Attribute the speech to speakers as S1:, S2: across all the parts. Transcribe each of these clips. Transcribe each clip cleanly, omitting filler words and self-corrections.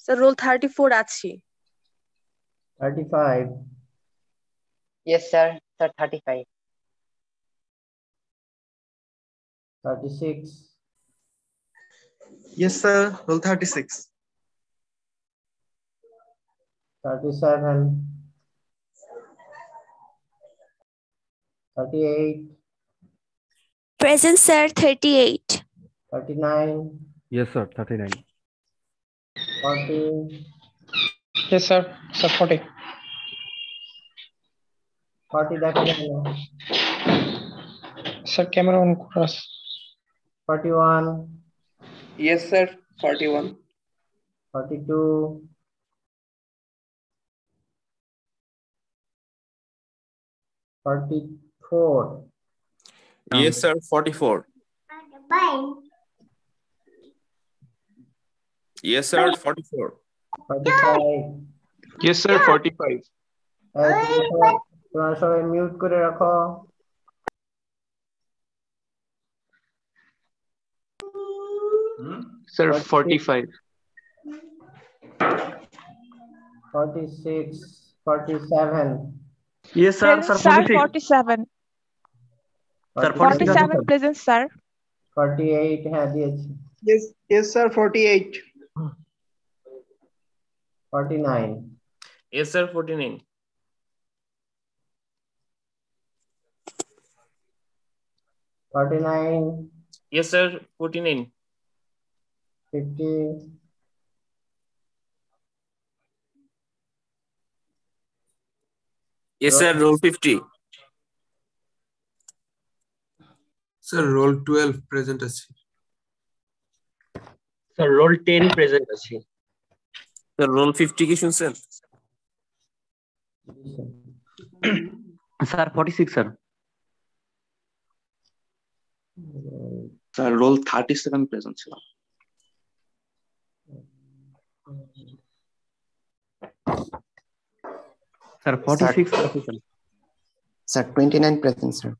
S1: Sir roll 34 আছি।
S2: 35,
S3: Yes, sir. Sir, 35.
S2: 36,
S4: Yes, sir. Roll 36.
S2: 37, 38,
S5: Present, sir. 38.
S2: 39,
S6: Yes, sir. 39.
S2: 40,
S7: Yes, sir. Sir, 40.
S2: 40 দেখা যায় না।
S7: Sir, camera on cross.
S2: 41,
S4: Yes, sir. 41.
S2: 42, 44,
S8: Yes, sir. 44. Yes, sir. 44.
S2: 45,
S4: Yes, sir. 45.
S2: তোমরা সবাই mute করে রাখো।
S4: Sir, 45.
S2: 46, 47,
S4: Yes, sir. Sir,
S9: Present, sir.
S4: 46.
S9: 47.
S4: Sir,
S9: 47 present, sir.
S2: 48 হ্যাঁ দিয়েছি।
S4: Yes, sir. 48.
S2: 49,
S8: Yes, sir. 49.
S2: 49,
S8: Yes, sir. 49.
S2: 50,
S8: Yes, sir. Roll 50.
S10: Sir, roll 12 present আছে।
S4: Sir, roll 10 present আছে।
S8: Sir, roll 50 কি শুনছেন?
S6: Sir, 46, sir.
S4: Sir, roll 37 present ছিল।
S6: Sir, 46, sir.
S11: Sir, 29 present, sir.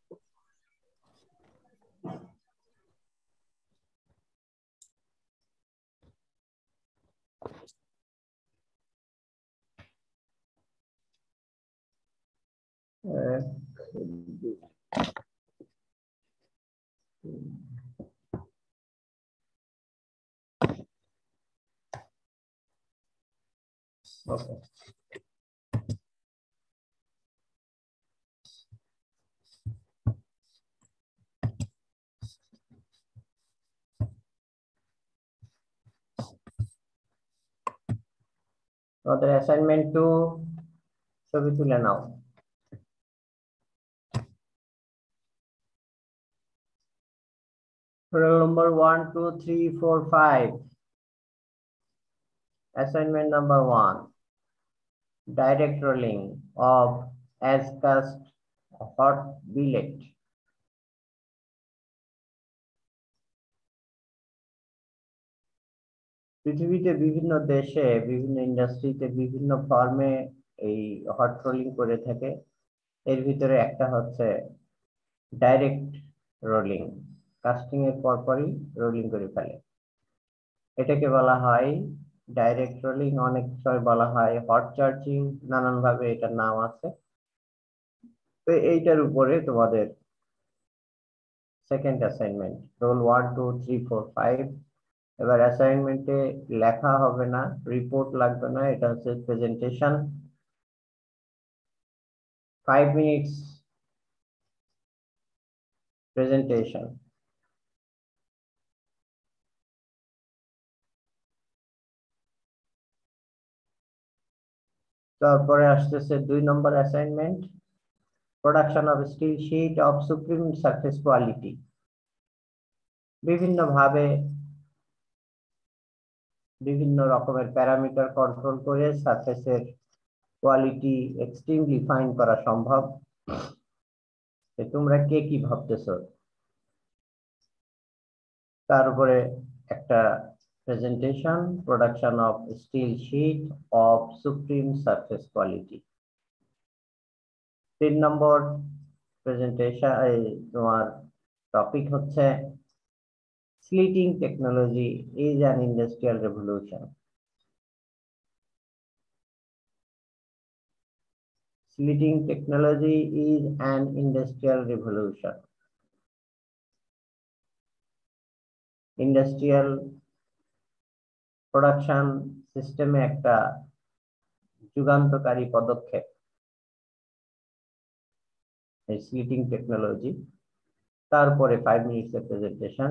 S2: Okay. তোমাদের assignment 2 ছবি তুলে নাও। Roll number 1, 2, 3, 4, 5. Assignment number 1. Direct rolling of as cast hot billet. পৃথিবীতে বিভিন্ন দেশে বিভিন্ন ইন্ডাস্ট্রিতে বিভিন্ন ফর্মে এই হট রোলিং করে থাকে। এর ভিতরে একটা হচ্ছে ডাইরেক্ট রোলিং, কাস্টিং এর পরপরই রোলিং করে ফেলে, এটাকে বলা হয় ডাইরেক্ট রোলিং। অনেক সময় বলা হয় হট চার্জিং, নানান ভাবে এটার নাম আছে। তো এইটার উপরে তোমাদের সেকেন্ড অ্যাসাইনমেন্ট রোল 1, 2, 3, 4, 5। এবার অ্যাসাইনমেন্টে লেখা হবে না, রিপোর্ট লাগবে না, এটা হচ্ছে প্রেজেন্টেশন। 5 minutes presentation. তারপরে আসতেছে 2 নম্বর assignment, production of steel sheet of supreme surface quality. বিভিন্ন ভাবে বিভিন্ন রকমের প্যারামিটার কন্ট্রোল করে সারফেসের কোয়ালিটি এক্সট্রিমলি ফাইন করা সম্ভব। তোমরা কে কি ভাবতেছো? তার উপরে একটা presentation, production of steel sheet of supreme surface quality. 3 নম্বর প্রেজেন্টেশন তোমার টপিক হচ্ছে slitting technology is an industrial revolution. Slitting technology is an industrial revolution. Industrial production system একটা যুগান্তকারী পদক্ষেপ slitting technology। তারপরে 5 minutes এর presentation,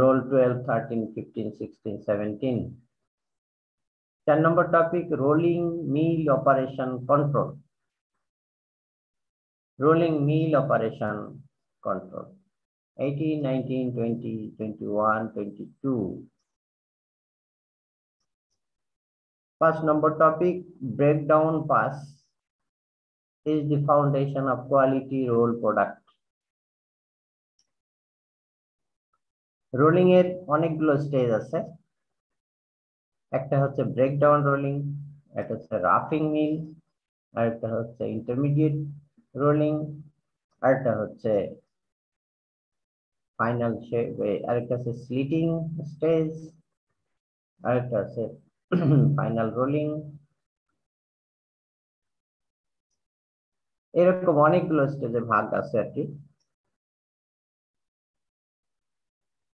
S2: roll 12, 13, 15, 16, 17। 4 number topic, rolling mill operation control। Rolling mill operation control, 18, 19, 20, 21, 22। 1st number topic, breakdown pass is the foundation of quality roll product। Rolling এর অনেকগুলো stage আছে, একটা হচ্ছে ব্রেকডাউন রোলিং, একটা হচ্ছে রাফিং মিল, আর একটা হচ্ছে ইন্টারমিডিয়েট রোলিং, আর একটা হচ্ছে ফাইনাল শেপ, আরেকটা হচ্ছে স্লিটিং স্টেজ, আরেকটা হচ্ছে ফাইনাল রোলিং। এরকম অনেকগুলো স্টেজে ভাগ আছে আর কি।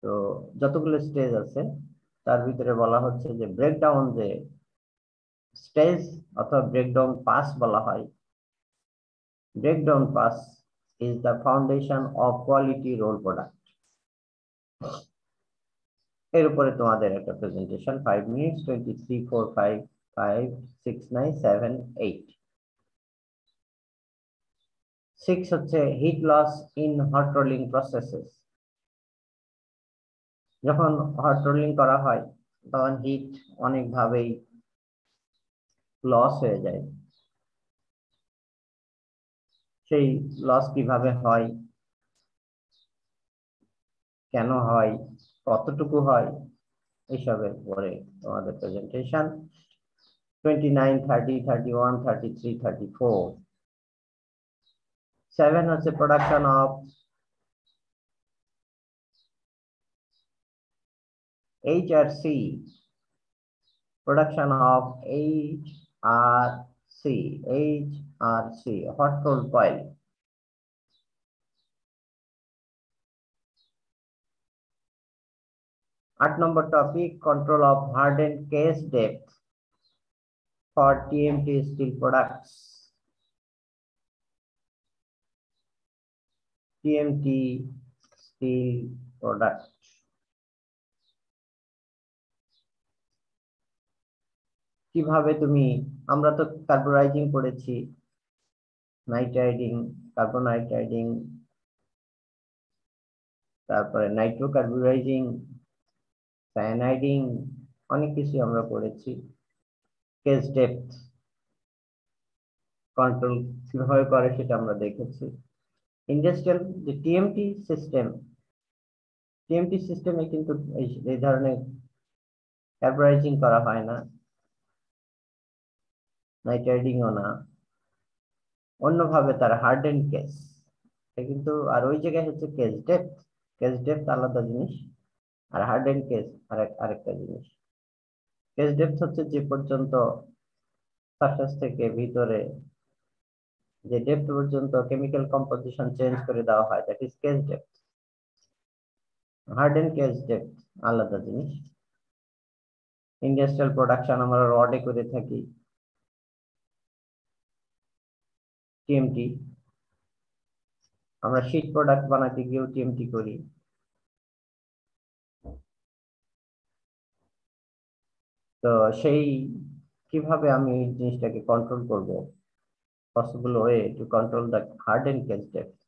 S2: তো যতগুলো স্টেজ আছে তার ভিতরে বলা হচ্ছে যে ব্রেকডাউন যে স্টেজ অথবা ব্রেকডাউন পাস বলা হয়, breakdown pass is the foundation of quality roll product। এর উপরে তোমাদের একটা প্রেজেন্টেশন, 5 minutes, 23, 4, 5, 5, 6, 9, 7, 8। 6 হচ্ছে heat loss in hot rolling processes. যখন হট রোলিং করা হয় তখন হিট অনেকভাবেই লস হয়ে যায়। সেই লস কিভাবে হয়, কেন হয়, কতটুকু হয়, এইসবের পরে তোমাদের প্রেজেন্টেশন, 29, 30, 31, 33, 34। 7 হচ্ছে production of HRC, production of HRC, hot rolled coil। 8 number topic, control of hardened case depth for TMT steel products। TMT steel products। কিভাবে তুমি, আমরা তো কার্বোরাইজিং করেছি, নাইট্রাইডিং, কার্বোনাইট্রাইডিং, তারপরে নাইট্রো কার্বোরাইজিং, সায়ানাইডিং, অনেক কিছু আমরা করেছি। কেস ডেপথ কন্ট্রোল কিভাবে করে সেটা আমরা দেখেছি। ইন্ডাস্ট্রিয়াল যে টিএমটি সিস্টেমে কিন্তু এই ধরনের কার্বোরাইজিং করা হয় না, নাইট্রাইডিংও না, অন্যভাবে তার হার্ডেন কেস কিন্তু। আর ওই জায়গায় হচ্ছে কেস ডেপথ আলাদা জিনিস, আর হার্ডেন কেস আরেকটা জিনিস। কেস ডেপথ হচ্ছে যে পর্যন্ত সারফেস থেকে ভিতরে যে ডেপথ পর্যন্ত কেমিক্যাল কম্পোজিশন চেঞ্জ করে দেওয়া হয়, that is case depth. Harden case depth আলাদা জিনিস। ইন্ডাস্ট্রিয়াল প্রোডাকশন আমরা রডে করে থাকি, টিএমটি। আমরা শীট প্রোডাক্ট বানাতে গিয়েও টিএমটি করি। তো সেই কিভাবে আমি এই জিনিসটাকে কন্ট্রোল করব, possible way to control the harden case depth,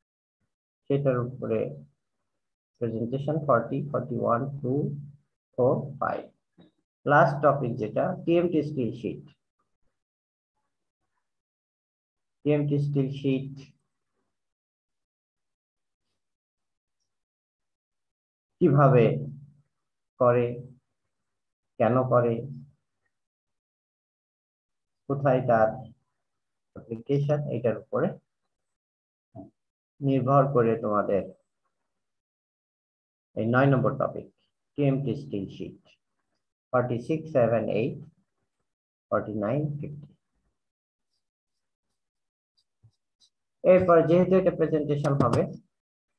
S2: সেটার উপরে প্রেজেন্টেশন 40, 41, 2, 4, 5। লাস্ট টপিক যেটা TMT steel sheet. TMT steel sheet কিভাবে করে, কেন করে, কোথায় তার অ্যাপ্লিকেশন, এটার উপরে নির্ভর করে তোমাদের এই 9 নম্বর টপিক টিএমটি স্টিল শীট, 46, 7, 8, 49, 50। এরপর যেহেতু এটা প্রেজেন্টেশন হবে,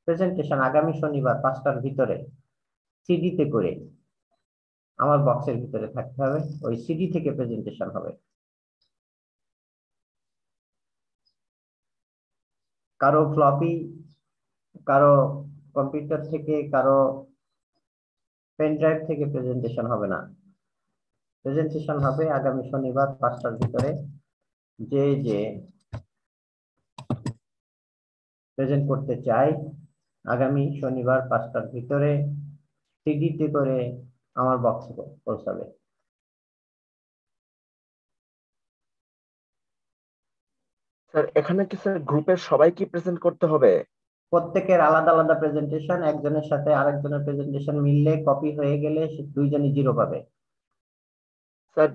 S2: প্রেজেন্টেশন আগামী শনিবার 5টার ভিতরে সিডিতে করে আমার বক্সের ভিতরে থাকতে হবে, ওই সিডি থেকে প্রেজেন্টেশন হবে। কারো ফ্লপি, কারো কম্পিউটার থেকে, কারো পেন ড্রাইভ থেকে প্রেজেন্টেশন হবে না। প্রেজেন্টেশন হবে আগামী শনিবার 5টার ভিতরে। যে যে প্রেজেন্ট করতে চাই আগামী শনিবার 5টার ভিতরে সিডিতে করে আমার বক্সে পৌঁছাবে।
S1: স্যার এখানে কি স্যার গ্রুপের সবাইকে প্রেজেন্ট করতে হবে?
S2: প্রত্যেকের আলাদা আলাদা প্রেজেন্টেশন, একজনের সাথে আরেকজনের প্রেজেন্টেশন মিললে কপি হয়ে গেলে দুইজনই 0 পাবে।
S1: স্যার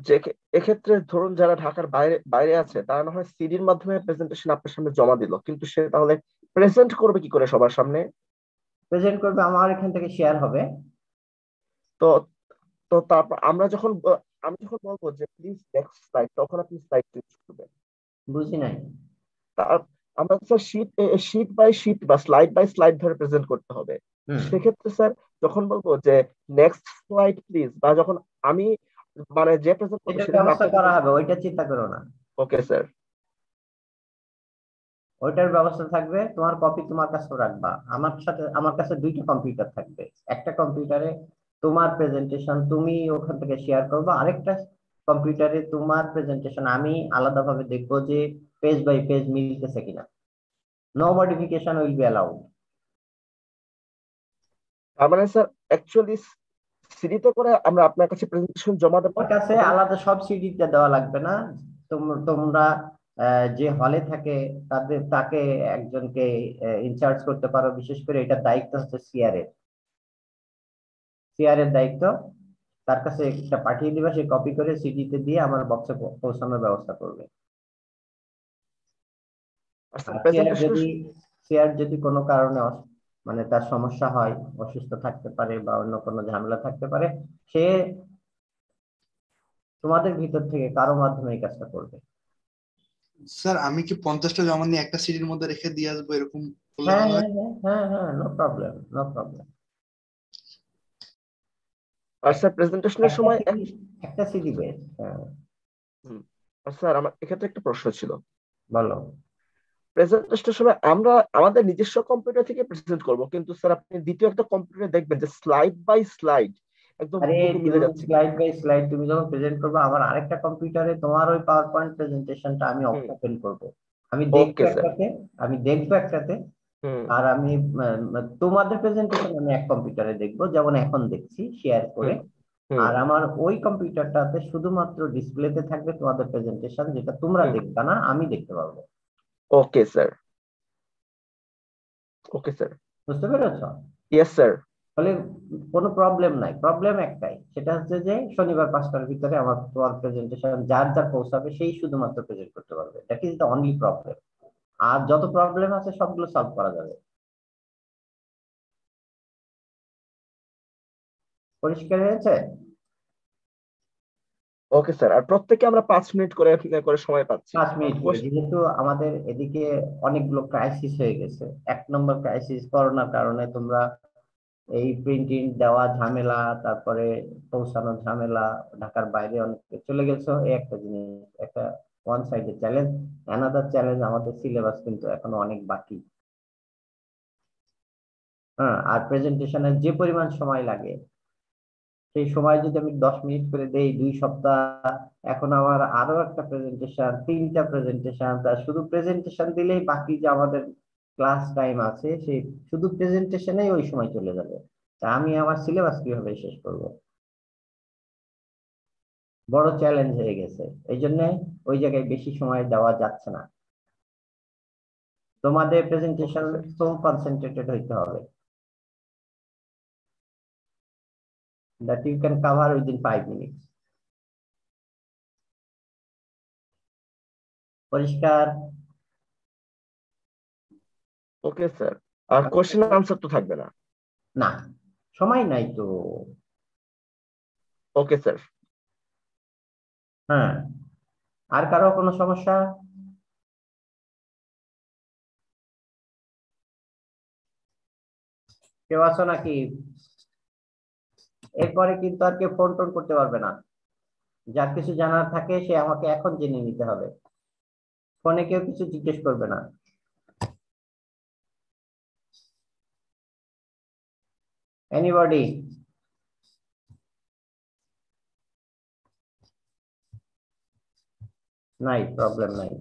S1: এক্ষেত্রে ধরুন যারা ঢাকার বাইরে বাইরে আছে তারা না হয় সিডির মাধ্যমে প্রেজেন্টেশন আপনার সামনে জমা দিল, কিন্তু সে তাহলে প্রেজেন্ট করবে কি করে সবার সামনে?
S2: প্রেজেন্ট করবে আমার এখান থেকে শেয়ার হবে।
S1: তো তো তারপর আমি যখন বলবো যে প্লিজ নেক্সট স্লাইড, তখন আপনি স্লাইড চেঞ্জ করবেন।
S2: বুঝি নাই।
S1: তার আমরা স্যার শীট বাই শীট বা স্লাইড বাই স্লাইড ধরে প্রেজেন্ট করতে হবে। সেক্ষেত্রে স্যার যখন বলবো যে নেক্সট স্লাইড প্লিজ, বা যখন আমি মানে যে প্রেজেন্ট করবো
S2: এটা ব্যবস্থা করা হবে, ওইটা চিন্তা করো না।
S1: Okay sir.
S2: ওইটার ব্যবস্থা থাকবে, তোমার কপি তোমার কাছে রাখবা। আমার কাছে 2টা কম্পিউটার থাকবে, একটা কম্পিউটারে তোমার প্রেজেন্টেশন তুমি ওখান থেকে শেয়ার করবা, আরেকটা কম্পিউটারে তোমার প্রেজেন্টেশন আমি আলাদাভাবে দেখবো যে পেজ বাই পেজ মিলতেছে কিনা। No modification will be allowed.
S1: তার মানে স্যার অ্যাকচুয়ালি সিডিতে করে আমরা আপনার কাছে প্রেজেন্টেশন জমা দেবো।
S2: আমার কাছে আলাদা সব সিডিতে দেওয়া লাগবে না। তোমরা যে হলে থাকে তাকে একজনকে ইনচার্জ করতে পারো। বিশেষ করে এটার দায়িত্ব হচ্ছে সিআর এর দায়িত্ব। তার কাছে একটা পাঠিয়ে দিবা, সে কপি করে সিডিতে দিয়ে আমার বক্সে পৌঁছানোর ব্যবস্থা করবে। সিআর যদি কোনো কারণে মানে তার সমস্যা হয়, অসুস্থ থাকতে পারে বা অন্য কোনো ঝামেলা থাকতে পারে, সে তোমাদের ভিতর থেকে কারো মাধ্যমে এই কাজটা করবে।
S9: স্যার আমি কি 50টা জমা নিয়ে একটা সিডির মধ্যে রেখে দিয়ে আসবো, এরকম?
S2: হ্যাঁ হ্যাঁ হ্যাঁ হ্যাঁ, নো প্রবলেম, নো প্রবলেম।
S1: আর স্যার প্রেজেন্টেশনের সময়
S2: একটা সিডি বেস। হ্যাঁ
S1: স্যার আমার এক্ষেত্রে একটা প্রশ্ন ছিল।
S2: বলো।
S1: প্রেজেন্টেশনের সময় আমরা আমাদের নিজস্ব কম্পিউটার থেকে প্রেজেন্ট করব, কিন্তু স্যার আপনি দ্বিতীয় একটা কম্পিউটারে দেখবেন যে স্লাইড বাই স্লাইড একদম মিলে যাচ্ছে।
S2: স্লাইড বাই স্লাইড তুমি যখন প্রেজেন্ট করবে, আমার আরেকটা কম্পিউটারে তোমার ওই পাওয়ার পয়েন্ট প্রেজেন্টেশনটা আমি ওপেন করব। আমি দেখবো একটাতে, আর আমি তোমাদের প্রেজেন্টেশন আমি এক কম্পিউটারে দেখবো, যেমন এখন দেখছি শেয়ার করে। আর আমার ওই কম্পিউটারটাতে শুধুমাত্র ডিসপ্লেতে থাকবে তোমাদের প্রেজেন্টেশন, যেটা তোমরা দেখবে না, আমি দেখতে পারবো।
S1: Okay sir. ওকে স্যার,
S2: বুঝতে পেরেছো?
S1: Yes sir.
S2: ফলে কোনো প্রবলেম নাই, প্রবলেম একটাই, সেটা হচ্ছে যে শনিবার 5টার ভিতরে আমার তোমার প্রেজেন্টেশন যার যার পৌঁছাবে সেই শুধুমাত্র প্রেজেন্ট করতে পারবে। That is the only problem. আর যত প্রবলেম আছে সবগুলো সলভ করা যাবে। পরিষ্কার হয়েছে?
S1: ওকে স্যার। আর প্রত্যেকে আমরা 5 মিনিট করে সময় পাচ্ছি।
S2: 5 মিনিট করে, যেহেতু আমাদের এদিকে অনেকগুলো ক্রাইসিস হয়ে গেছে। 1 নম্বর ক্রাইসিস করোনার কারণে তোমরা এই প্রিন্টিং দেওয়া ঝামেলা, তারপরে পৌঁছানোর ঝামেলা, ঢাকার বাইরে অনেকে চলে গেছো, এই একটা জিনিস, একটা one sided challenge. Another challenge, আমাদের সিলেবাস কিন্তু এখনো অনেক বাকি। হ্যাঁ, আর প্রেজেন্টেশনের যে পরিমাণ সময় লাগে, সেই সময় যদি আমি 10 মিনিট করে দেই 2 সপ্তাহ, এখন আমার আরো একটা প্রেজেন্টেশন, 3টা প্রেজেন্টেশন, তার শুধু প্রেজেন্টেশন দিলেই বাকি যে আমাদের ক্লাস টাইম আছে সেই শুধু প্রেজেন্টেশনেই ওই সময় চলে যাবে। তা আমি আমার সিলেবাস কিভাবে শেষ করব? বড় চ্যালেঞ্জ হয়ে গেছে। এই জন্য ওই জায়গায় বেশি সময় দেওয়া যাচ্ছে না। তোমাদের প্রেজেন্টেশন সো কনসেন্ট্রেটেড হইতে হবে, that you can cover within 5 minutes. পরিষ্কার?
S1: Okay sir. আর কোশ্চেন আনসার তো থাকবে না?
S2: না, সময় নাই তো।
S1: Okay sir.
S2: হ্যাঁ, আর কারো কোনো সমস্যা? কেউ আছো নাকি? এরপরে কিন্তু আর কেউ ফোন টোন করতে পারবে না। যার কিছু জানার থাকে সে আমাকে এখন জেনে নিতে হবে, ফোনে কেউ কিছু জিজ্ঞেস করবে না। এনিবডি? নাই, প্রবলেম নাই।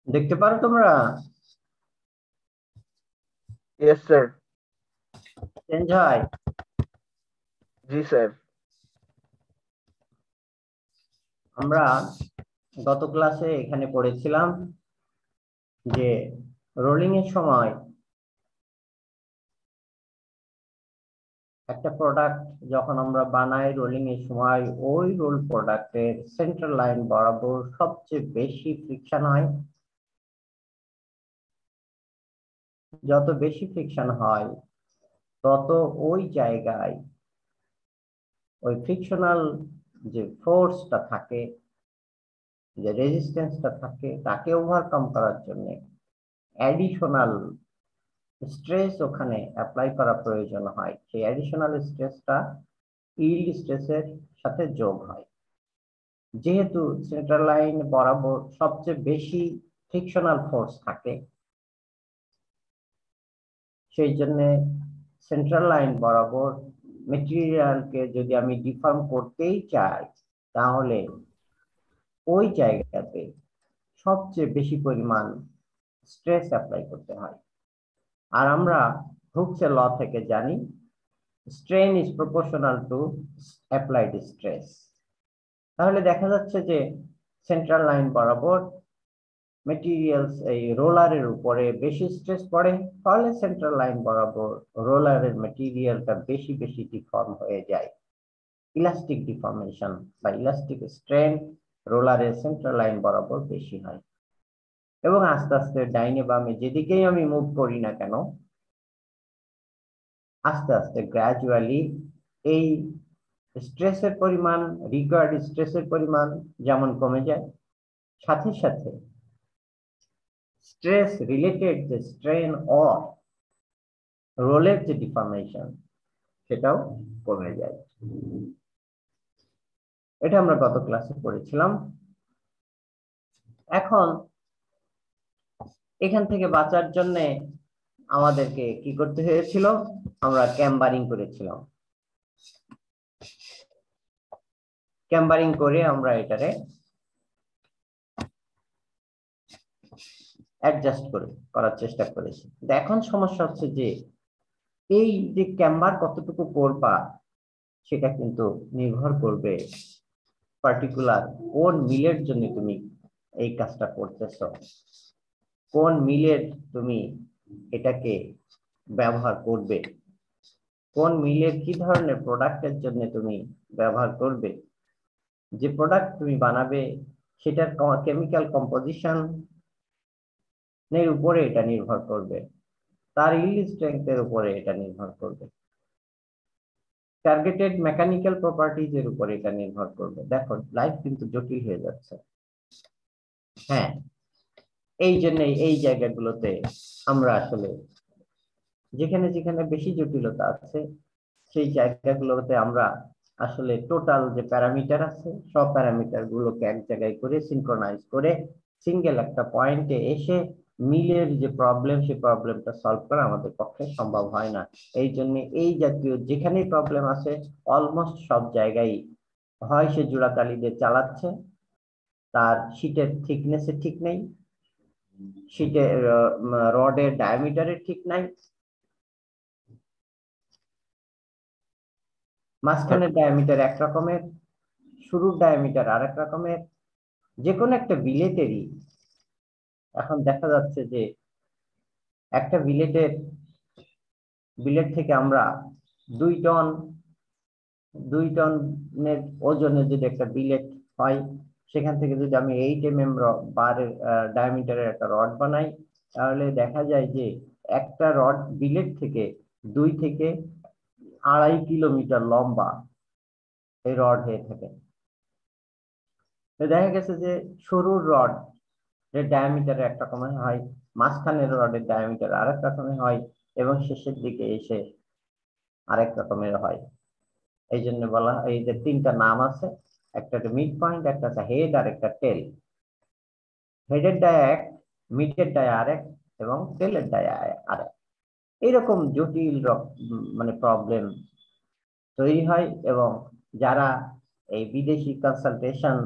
S2: দেখতে পারো তোমরা?
S1: Yes sir.
S2: চেঞ্জ হয়?
S1: জি স্যার।
S2: আমরা গত ক্লাসে এখানে পড়েছিলাম যে রোলিং এর সময় একটা প্রোডাক্ট যখন আমরা বানাই, রোলিং এর সময় ওই রোল প্রোডাক্টের সেন্টার লাইন বরাবর সবচেয়ে বেশি ফ্রিকশন হয়। যত বেশি ফ্রিকশন হয় তত ওই জায়গায় ওই ফ্রিকশনাল যে ফোর্সটা থাকে, যে রেজিস্ট্যান্সটা থাকে, তাকে ওভারকাম করার জন্য অ্যাডিশনাল স্ট্রেস ওখানে অ্যাপ্লাই করা প্রয়োজন হয়। সেই অ্যাডিশনাল স্ট্রেসটা ইল্ড স্ট্রেসের সাথে যোগ হয়। যেহেতু সেন্টার লাইন বরাবর সবচেয়ে বেশি ফ্রিকশনাল ফোর্স থাকে, সেই জন্য সেন্ট্রাল লাইন বরাবর মেটেরিয়ালকে যদি আমি ডিফর্ম করতেই চাই তাহলে ওই জায়গাতে সবচেয়ে বেশি পরিমাণ স্ট্রেস অ্যাপ্লাই করতে হয়। আর আমরা হুকসের ল থেকে জানি strain is proportional to applied stress. তাহলে দেখা যাচ্ছে যে সেন্ট্রাল লাইন বরাবর মেটেরিয়ালস এই রোলারের উপরে বেশি স্ট্রেস পড়ে, ফলে সেন্ট্রাল লাইন বরাবর রোলারের মেটেরিয়ালটা বেশি বেশি ডিফর্ম হয়ে যায়। ইলাস্টিক ডিফর্মেশন বা ইলাস্টিক স্ট্রেন রোলারের সেন্ট্রাল লাইন বরাবর বেশি হয়। এবং আস্তে আস্তে ডাইনে বামে যেদিকেই আমি মুভ করি না কেন, আস্তে আস্তে গ্র্যাজুয়ালি এই স্ট্রেসের পরিমাণ, রিকোয়ার্ড স্ট্রেসের পরিমাণ যেমন কমে যায়, সাথে সাথে স্ট্রেস রিলেটেড যে স্ট্রেন অর রোলের যে ডিফর্মেশন সেটাও কমে যায়। এটা আমরা গত ক্লাসে পড়েছিলাম। এখন এখান থেকে বাঁচার জন্য আমাদেরকে কি করতে হয়েছিল, আমরা ক্যাম্বারিং করেছিলাম। ক্যাম্বারিং করে আমরা এটারে অ্যাডজাস্ট করার চেষ্টা করেছি। এখন সমস্যা হচ্ছে যে এই যে ক্যাম্বার কতটুকু করবা সেটা কিন্তু নির্ভর করবে পার্টিকুলার কোন মিলের জন্য তুমি এই কাজটা করতেছো, কোন মিলের তুমি এটাকে ব্যবহার করবে, কোন মিলের কি ধরনের প্রোডাক্টের জন্য তুমি ব্যবহার করবে, যে প্রোডাক্ট তুমি বানাবে সেটার কেমিক্যাল কম্পোজিশন এর উপরে এটা নির্ভর করবে, তার ইল্ড স্ট্রেংথের উপরে এটা নির্ভর করবে, টার্গেটেড মেকানিক্যাল প্রপার্টিজ এর উপরে এটা নির্ভর করবে। দেখো লাইফ কিন্তু জটিল হয়ে যাচ্ছে। হ্যাঁ, এই জন্য এই জায়গাগুলোতে আমরা আসলে যেখানে যেখানে বেশি জটিলতা আছে সেই জায়গাগুলোতে আমরা আসলে টোটাল যে প্যারামিটার আছে সব প্যারামিটার গুলোকে এক জায়গায় করে সিনক্রোনাইজ করে সিঙ্গেল একটা পয়েন্টে এসে মিলের যে প্রবলেম সেই প্রবলেমটা সলভ করা আমাদের পক্ষে সম্ভব হয় না। এই জন্য এই জাতীয় যেখানেই প্রবলেম আছে অলমোস্ট সব জায়গায় হয় সে জোড়াতালি দিয়ে চালাচ্ছে, তার শীটের থিকনেসে ঠিক নেই, শীটের রডের ডায়ামিটারের ঠিক নাই, মাঝখানের ডায়ামিটার এক রকমের, শুরুর ডায়ামিটার আরেক রকমের। যে কোনো একটা বিলেটেরই এখন দেখা যাচ্ছে যে একটা বিলেট থেকে আমরা 2 টনের ওজনের যদি একটা বিলেট হয়, সেখান থেকে যদি আমি 8 mm বারের ডায়ামিটারের একটা রড বানাই, তাহলে দেখা যায় যে একটা রড বিলেট থেকে 2 থেকে 2.5 কিলোমিটার লম্বা এই রড হয়ে থাকে। দেখা গেছে যে সরুর রড এর ডায়ামিটার এক রকমের হয়, মাঝখানের রডের ডায়ামিটার আরেক রকমের হয় এবং শেষের দিকে এসে আরেক রকমের হয়। এই জন্য বলা এই যে 3টা নাম আছে, একটা মিড পয়েন্ট, একটা হেড আর একটা টেল। হেডের ডায়া এক, মিডের ডায়া আরেক এবং টেলের ডায়া আরেক। এইরকম জটিল মানে প্রবলেম তৈরি হয় এবং যারা এই বিদেশি কনসালটেশন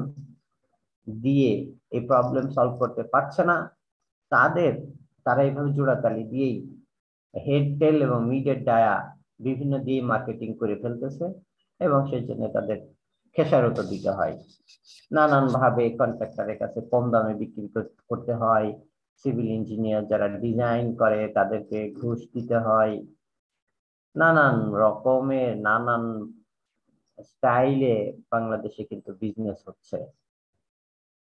S2: দিয়ে এই প্রবলেম সলভ করতে পারছে না তারা এইভাবে জোড়াতালি দিয়েই হেড টেল এবং মিডের ডায়া বিভিন্ন দিয়ে মার্কেটিং করে ফেলতেছে এবং সেই জন্য তাদের খেসারত দিতে হয়, নানান ভাবে কন্ট্রাক্টরের কাছে কম দামে বিক্রি করতে হয়, সিভিল ইঞ্জিনিয়ার যারা ডিজাইন করে তাদেরকে ঘুষ দিতে হয়, নানান রকমের নানান স্টাইলে বাংলাদেশে কিন্তু বিজনেস হচ্ছে।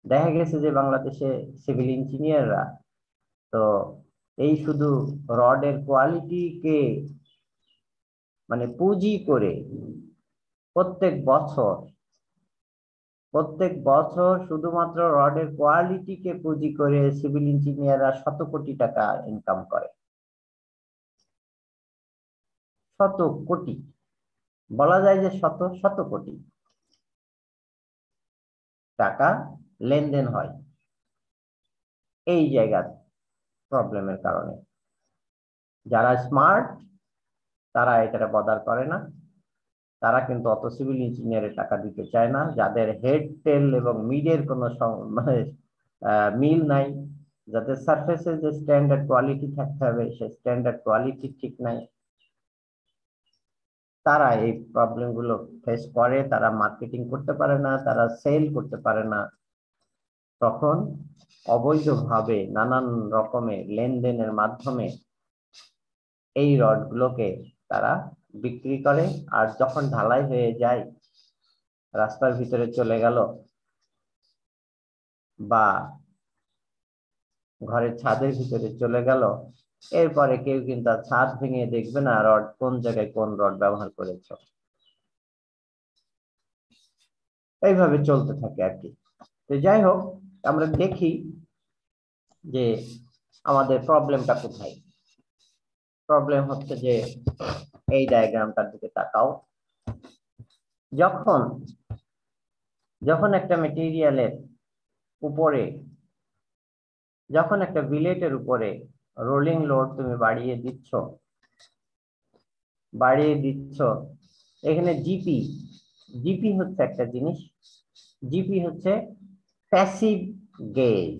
S2: দেখা গেছে যে বাংলাদেশে সিভিল ইঞ্জিনিয়াররা তো এই শুধু রডের কোয়ালিটিকে মানে পুঁজি করে প্রত্যেক বছর শুধুমাত্র রডের কোয়ালিটিকে পুঁজি করে সিভিল ইঞ্জিনিয়াররা শত কোটি টাকা ইনকাম করে। শত কোটি, বলা যায় যে শত কোটি টাকা লেনদেন হয় এই জায়গার প্রবলেমের কারণে। যারা স্মার্ট তারা এটা বদার করে না, তারা কিন্তু অত সিভিল ইঞ্জিনিয়ারের টাকা দিতে চায় না, যাদের হেড টেল এবং মিডের কোনো মানে মিল নাই, যাদের সারফেসে যে স্ট্যান্ডার্ড কোয়ালিটি থাকতে হবে সেই স্ট্যান্ডার্ড কোয়ালিটি ঠিক নাই, তারা এই প্রবলেম গুলো ফেস করে, তারা মার্কেটিং করতে পারে না, তারা সেল করতে পারে না। তখন অবৈধভাবে নানান রকমের লেনদেনের মাধ্যমে এই রডগুলোকে তারা বিক্রি করে, আর যখন ঢালাই হয়ে যায় রাস্তার ভিতরে চলে গেল বা ঘরের ছাদের ভিতরে চলে গেল, এরপরে কেউ কিন্তু ছাদ ভেঙে দেখবে না রড কোন জায়গায় কোন রড ব্যবহার করেছ। এইভাবে চলতে থাকে আর কি। তো যাই হোক, আমরা দেখি যে আমাদের প্রবলেমটা কোথায়। প্রবলেম হচ্ছে যে এই ডায়াগ্রামটার দিকে তাকাও। যখন একটা মেটেরিয়ালের উপরে যখন একটা বিলেটের উপরে রোলিং লোড তুমি বাড়িয়ে দিচ্ছ এখানে জিপি হচ্ছে একটা জিনিস, জিপি হচ্ছে প্যাসিভ গেজ।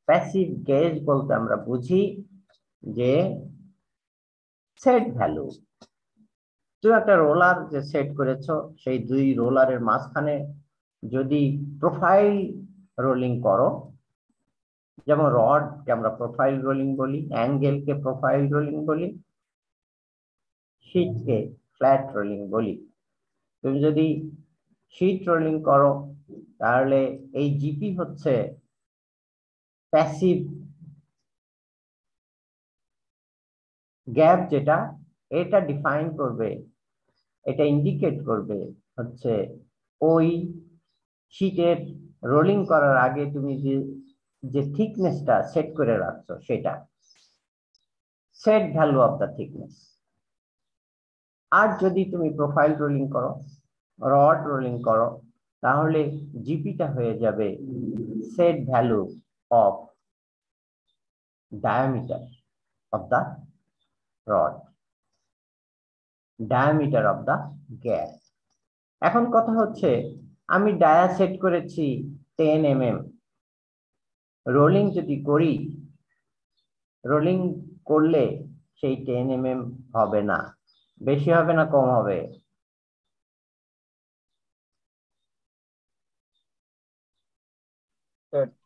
S2: প্যাসিভ গেজ বলতে আমরা বুঝি যে সেট ভ্যালু, তুমি একটা রোলার যে সেট করেছো সেই দুই রোলারের মাঝখানে যদি প্রোফাইল রোলিং করো, যেমন রডকে আমরা প্রোফাইল রোলিং বলি, অ্যাঙ্গেলকে প্রোফাইল রোলিং বলি, শীটকে ফ্ল্যাট রোলিং বলি। তুমি যদি শীট রোলিং করো তাহলে এই জিপি হচ্ছে প্যাসিভ গ্যাপ, যেটা এটা ডিফাইন করবে, এটা ইন্ডিকেট করবে হচ্ছে ওই শীটের রোলিং করার আগে তুমি যে থিকনেসটা সেট করে রাখছো সেটা set value of the thickness. আর যদি তুমি প্রোফাইল রোলিং করো, রড রোলিং করো, তাহলে জিপিটা হয়ে যাবে set value of diameter of the rod, diameter of the gap. এখন কথা হচ্ছে আমি ডায়া সেট করেছি 10 mm, রোলিং যদি করি, রোলিং করলে সেই 10 mm হবে না, বেশি হবে না কম হবে?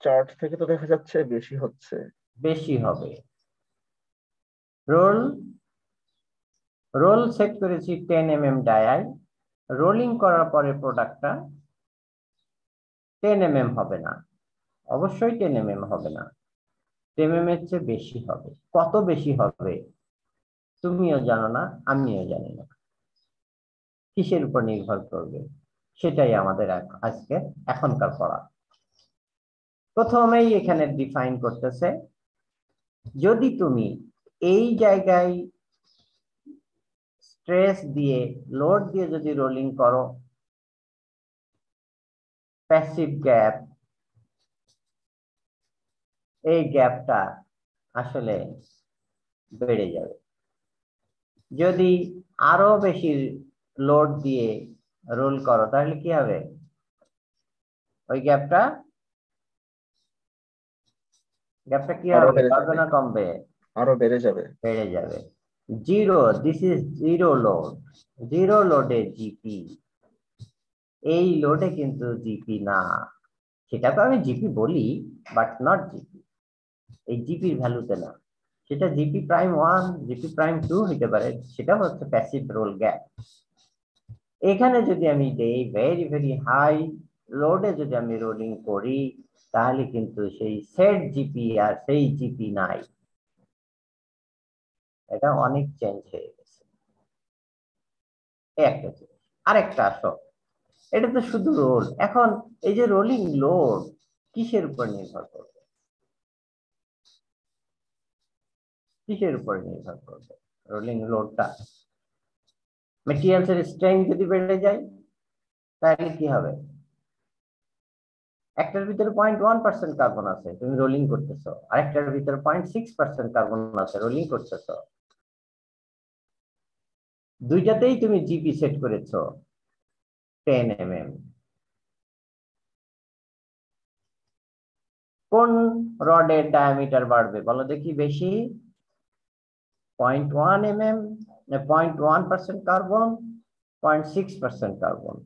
S1: চার্ট থেকে তো দেখা যাচ্ছে বেশি হচ্ছে।
S2: বেশি হবে। রোল সেট করেছি 10 mm ডায়ায়, রোলিং করার পরে প্রোডাক্টটা 10 mm হবে না, অবশ্যই 10 mm হবে না, 10 mm এর চেয়ে বেশি হবে। কত বেশি হবে তুমিও জানো না, আমিও জানি না। কিসের উপর নির্ভর করবে? সেটাই আমাদের আজকে এখনকার পড়া। প্রথমেই এখানে ডিফাইন করতেছে, যদি তুমি এই জায়গায় স্ট্রেস দিয়ে লোড দিয়ে যদি রোলিং করো, প্যাসিভ গ্যাপ, এই গ্যাপটা আসলে বেড়ে যাবে। যদি আরো বেশি লোড দিয়ে রোল করো তাহলে কি হবে? ওই গ্যাপটা কি হবে? বাড়বে না কমবে?
S1: আরো বেড়ে যাবে।
S2: বেড়ে যাবে। Zero, this is zero load, zero লোডে জিপি, এই লোডে কিন্তু জিপি না। সেটাকে আমি জিপি বলি বাট নট জিপি, এই জিপির ভ্যালুতে না, সেটা জিপি প্রাইম 1, জিপি প্রাইম 2 হইতে পারে, সেটা হচ্ছে প্যাসিভ রোল গ্যাপ। এখানে যদি আমি দেই ভেরি ভেরি হাই লোডে যদি আমি রোলিং করি, তাহলে কিন্তু সেই সেট জিপি আর সেই জিপি নাই, এটা অনেক চেঞ্জ হয়ে গেছে। একটা জিনিস। আরেকটা আসো, এটা তো শুধু রোল। এখন এই যে রোলিং লোড কিসের উপর নির্ভর করবে? কিসের উপর নির্ভর করবে রোলিং লোডটা? মেটেরিয়ালসের স্ট্রেংথ যদি বেড়ে যায় তাহলে কি হবে? একটার ভিতরে 0.1% কার্বন আছে, তুমি রোলিং করতেছো, আরেকটার ভিতরে 0.6% কার্বন আছে, রোলিং করতেছো। দুইটাতেই তুমি জিপি সেট করেছো 10 mm। কোন রডের ডায়ামিটার বাড়বে বলো দেখি বেশি? 0.1 mm, 0.1% কার্বন, 0.6% কার্বন?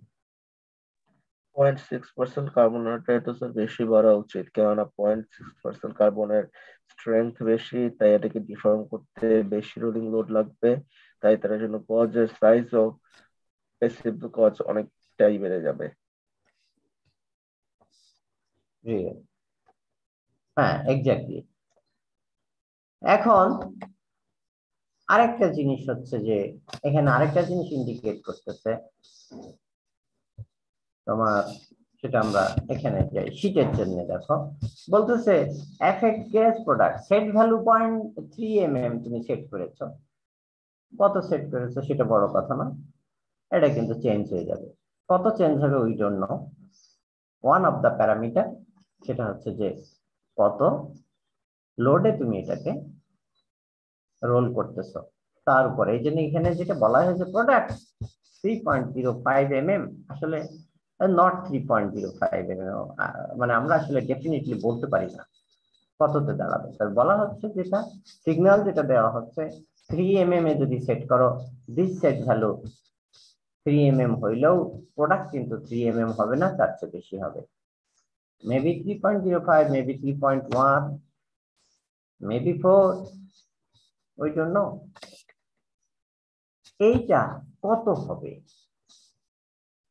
S1: 0.6% কার্বনেটটা তো স্যার বেশি বাড়া উচিত, কেননা 0.6% কার্বনের স্ট্রেংথ বেশি, তাই এটাকে ডিফর্ম করতে বেশি রোলিং লোড লাগবে, তাই তার জন্য কজের সাইজ ও প্যাসিভ কজ অনেকটাই বেড়ে যাবে।
S2: হ্যাঁ, এক্স্যাক্টলি। এখন আরেকটা জিনিস হচ্ছে যে এখানে আরেকটা জিনিস ইন্ডিকেট করতেছে তোমার, সেটা আমরা এখানে যাই শীটের জন্য। দেখো বলতেছে effect gas product set value 0.3 mm তুমি সেট করেছো, কত সেট করেছো সেটা বড় কথা না, এটা কিন্তু চেঞ্জ হয়ে যাবে। কত চেঞ্জ হবে we don't know. One of the parameter সেটা হচ্ছে যে কত লোডে তুমি এটাকে রোল করতেছো তার উপরে। এই জন্য এখানে যেটা বলা হয়েছে প্রোডাক্ট 3.05 mm, আসলে নট 3.05 mm, মানে আমরা আসলে ডেফিনেটলি বলতে পারি না কততে দাঁড়াবে। তার বলা হচ্ছে যেটা সিগন্যাল যেটা দেওয়া হচ্ছে 3 mm এ যদি সেট করো, দিস সেট ভ্যালু 3 mm হইলেও প্রোডাক্ট কিন্তু 3 mm হবে না, তার চেয়ে বেশি হবে। মেবি 3.05, মেবি 3.1, মেবি 4, ওই জন্য এইটা কত হবে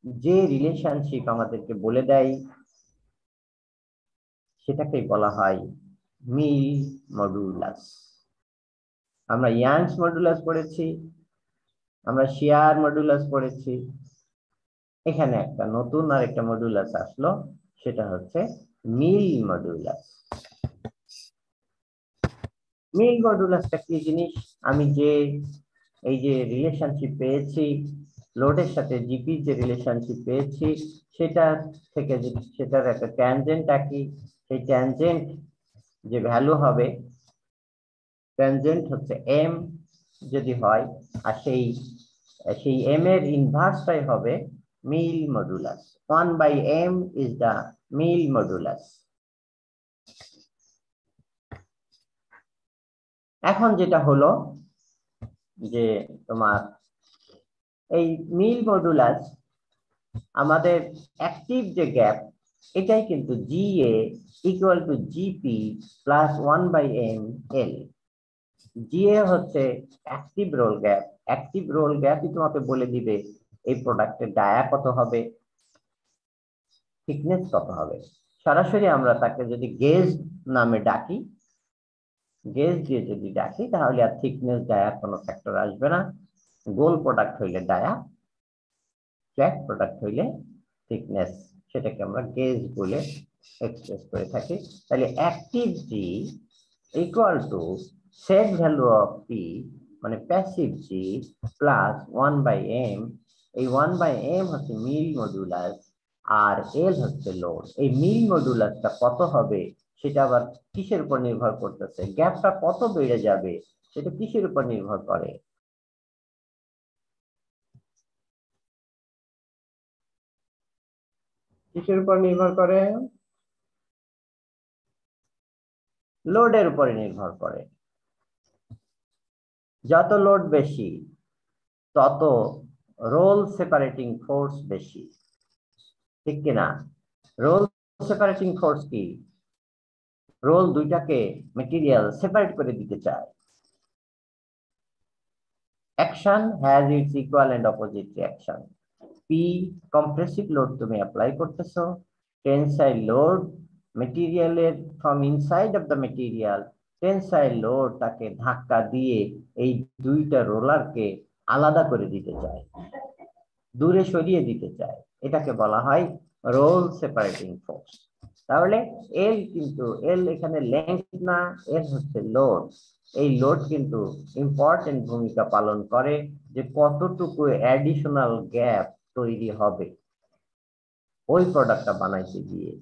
S2: যে রিলেশনশিপ আমাদেরকে বলে দেয় সেটাকে বলা হয় মিল মডুলাস। আমরা ইয়াংস মডুলাস পড়েছি, আমরা শিয়ার মডুলাস পড়েছি, এখানে একটা নতুন আর একটা মডুলাস আসলো, সেটা হচ্ছে মিল মডুলাস। মিল মডুলাসটা কি জিনিস? আমি যে এই যে রিলেশনশিপ পেয়েছি লোডের সাথে জিপি, যে রিলেশনশিপ পেয়েছি সেটা থেকে সেটার একটা ট্যানজেন্ট আঁকি, সেই ট্যানজেন্ট যে ভ্যালু হবে, ট্যানজেন্ট হচ্ছে এম যদি হয়, আর সেই এম এর ইনভার্সটাই হবে mill modulus. 1/m is the mill modulus. এখন যেটা হলো যে তোমার এই মিল মডুলাস আমাদের অ্যাক্টিভ যে গ্যাপ, এটাই কিন্তু GA equal to GP plus 1/m L। GA হচ্ছে active roll gap, active roll গ্যাপই তোমাকে বলে দিবে এই প্রোডাক্টের ডায়া কত হবে, থিকনেস কত হবে। সরাসরি আমরা তাকে যদি গেজ নামে ডাকি, গেজ দিয়ে যদি ডাকি, তাহলে আর থিকনেস ডায়া কোনো ফ্যাক্টর আসবে না। গোল প্রোডাক্ট হইলে ডায়া, ফ্ল্যাট প্রোডাক্ট হইলে থিকনেস, সেটাকে আমরা গেজ বলে এক্সপ্রেস করে থাকি। তাহলে active G equal to set value of P, মানে প্যাসিভ জি প্লাস 1/m। এই 1/m হচ্ছে মিল মডুলাস, আর এল হচ্ছে লোড। এই মিল মডুলাসটা কত হবে সেটা আবার কিসের উপর নির্ভর করতেছে, গ্যাপটা কত বেড়ে যাবে সেটা কিসের উপর নির্ভর করে? কিসের উপর নির্ভর করে? লোডের উপরে নির্ভর করে। যত লোড বেশি তত রোল সেপারেটিং ফোর্স বেশি, ঠিক কিনা? রোল সেপারেটিং ফোর্স কি? রোল দুইটাকে মেটেরিয়াল সেপারেট করে দিতে চায়। Action has its equal and opposite reaction. P compressive load তুমি অ্যাপ্লাই করতেছো, টেনসাইল লোড মেটেরিয়ালের from inside of the material, tensile load তাকে ধাক্কা দিয়ে এই দুইটা রোলারকে আলাদা করে দিতে চায়, দূরে সরিয়ে দিতে চায়, এটাকে বলা হয় রোল সেপারেটিং ফোর্স। তাহলে এল কিন্তু, এল এখানে লেংথ না, এল হচ্ছে লোড। এই লোড কিন্তু ইম্পর্টেন্ট ভূমিকা পালন করে যে কতটুকু অ্যাডিশনাল গ্যাপ তৈরি হবে ওই প্রোডাক্টটা বানাইতে গিয়ে।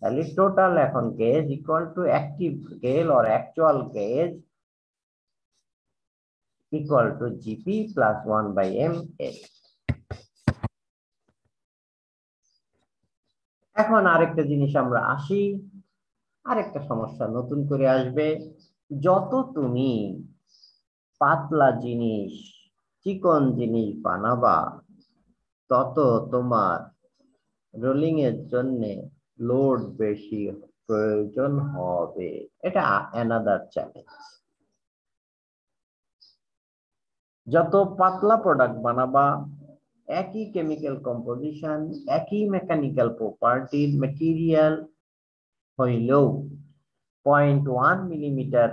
S2: তাহলে টোটাল এখন gauge equal to active gauge or actual gauge equal to GP plus 1/m L। এখন আরেকটা জিনিস আমরা আসি, আরেকটা সমস্যা নতুন করে আসবে। যত তুমি পাতলা জিনিস, চিকন জিনিস বানাবা, তত তোমার রোলিং এর জন্য লোড বেশি প্রয়োজন হবে। এটা অ্যানাদার চ্যালেঞ্জ। যত পাতলা প্রোডাক্ট বানাবা, একই কেমিক্যাল কম্পোজিশন, একই মেকানিক্যাল প্রপার্টির মেটেরিয়াল হইলেও 0.1 মিলিমিটার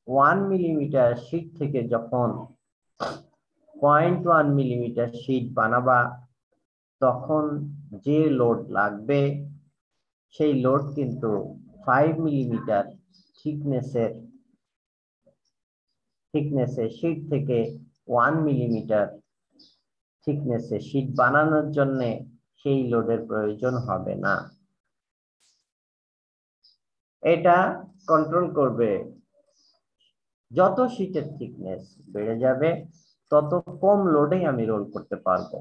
S2: 1 মিলিমিটার শীট থেকে যখন 0.1 মিলিমিটার শীট বানাবা, তখন যে লোড লাগবে সেই লোড কিন্তু 5 মিলিমিটার থিকনেসের শীট থেকে 1 মিলিমিটার থিকনেসের শীট বানানোর জন্য সেই লোডের প্রয়োজন হবে না। এটা কন্ট্রোল করবে যত শীটের থিকনেস বেড়ে যাবে তত কম লোডে আমি রোল করতে পারবো,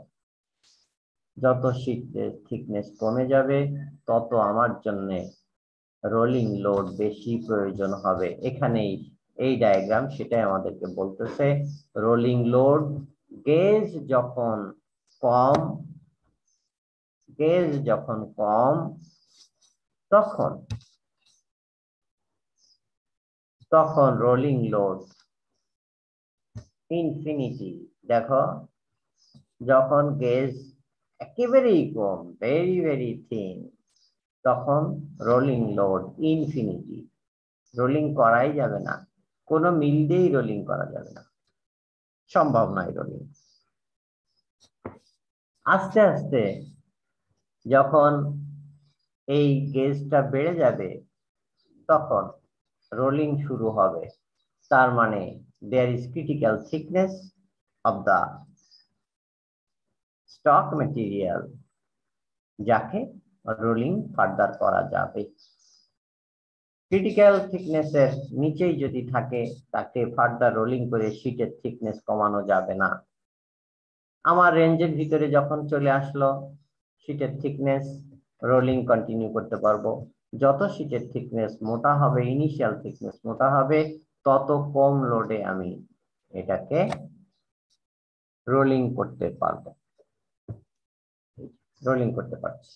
S2: যত শীটের থিকনেস কমে যাবে তত আমার জন্য রোলিং লোড বেশি প্রয়োজন হবে। এখানেই এই ডায়াগ্রাম সেটাই আমাদেরকে বলতেছে রোলিং লোড গেজ যখন কম তখন রোলিং লোড ইনফিনিটি। দেখো যখন গেজ একেবারেই কম, ভেরি ভেরি থিন, তখন রোলিং লোড ইনফিনিটি, রোলিং করাই যাবে না, কোনো মিল দিয়েই রোলিং করা যাবে না, সম্ভব নয় রোলিং। আস্তে আস্তে যখন এই গেজটা বেড়ে যাবে তখন রোলিং শুরু হবে, তার মানে there is critical thickness of the stock material যাকে রোলিং ফার্দার করা যাবে। ক্রিটিক্যাল থিকনেস এর নিচেই যদি থাকে তাকে ফার্দার রোলিং করে শীটের থিকনেস কমানো যাবে না। আমার রেঞ্জের ভিতরে যখন চলে আসলো শীটের থিকনেস, রোলিং কন্টিনিউ করতে পারবো। যত শীটের থিকনেস মোটা হবে, ইনিশিয়াল থিকনেস মোটা হবে, তত কম লোডে আমি এটাকে রোলিং করতে পারবো, রোলিং করতে পারছি।